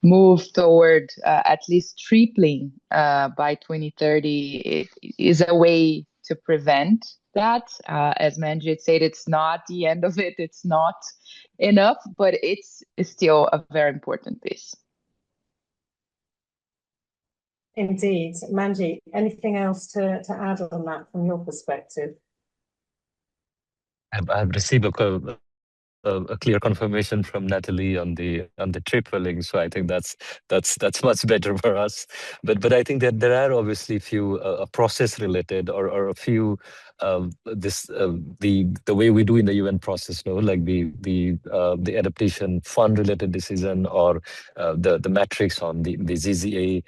move toward at least tripling by 2030 is a way to prevent that. As Manjit said, it's not the end of it. It's not enough, but it's still a very important piece. Indeed. Manjit, anything else to add on that from your perspective? I've received a clear confirmation from Natalie on the tripling, so I think that's much better for us. But I think that there are obviously a few process related or a few the way we do in the UN process, like the adaptation fund related decision, or the metrics on the ZZA.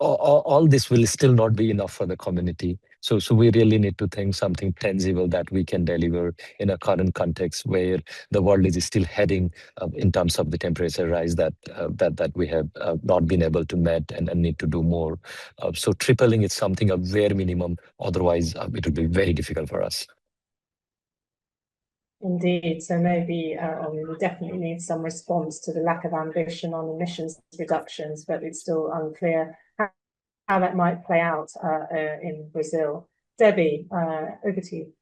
All this will still not be enough for the community. So we really need to think something tangible that we can deliver in a current context where the world is still heading in terms of the temperature rise that we have not been able to meet and need to do more. So tripling is something a very minimum. Otherwise, it will be very difficult for us. Indeed. So maybe we definitely need some response to the lack of ambition on emissions reductions, but it's still unclear how that might play out in Brazil. Debbie, over to you.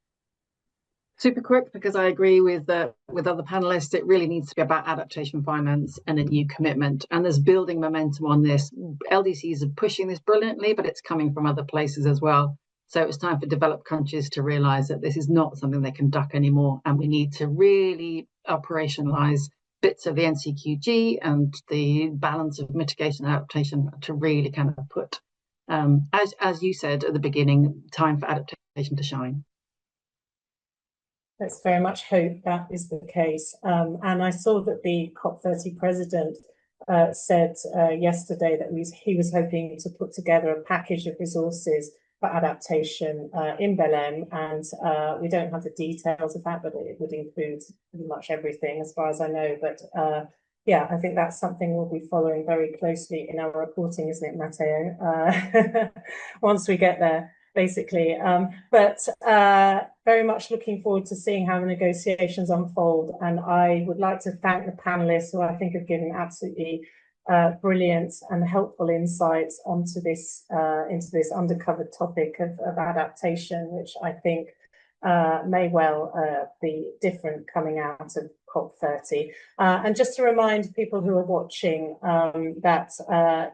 Super quick, because I agree with other panelists. It really needs to be about adaptation finance and a new commitment. And there's building momentum on this. LDCs are pushing this brilliantly, but it's coming from other places as well. So it's time for developed countries to realize that this is not something they can duck anymore. And we need to really operationalize bits of the NCQG and the balance of mitigation and adaptation to really kind of put, as you said at the beginning, time for adaptation to shine. Let's very much hope that is the case. And I saw that the COP30 president said yesterday that he was hoping to put together a package of resources for adaptation in Belém. And we don't have the details of that, but it would include pretty much everything as far as I know. But yeah, I think that's something we'll be following very closely in our reporting, isn't it, Matteo? Once we get there. Basically, but very much looking forward to seeing how the negotiations unfold. And I would like to thank the panelists who I think have given absolutely brilliant and helpful insights onto this into this undercovered topic of adaptation, which I think may well be different coming out of COP30. And just to remind people who are watching that,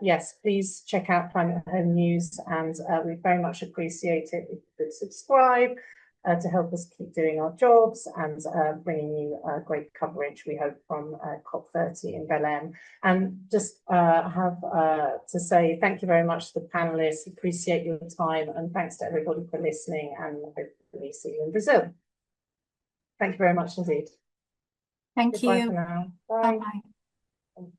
yes, please check out Climate Home News, and we very much appreciate it if you could subscribe to help us keep doing our jobs and bringing you great coverage, we hope, from COP30 in Belém. And just have to say thank you very much to the panelists, appreciate your time, and thanks to everybody for listening, and hopefully see you in Brazil. Thank you very much indeed. Thank Goodbye you. for now. Bye-bye.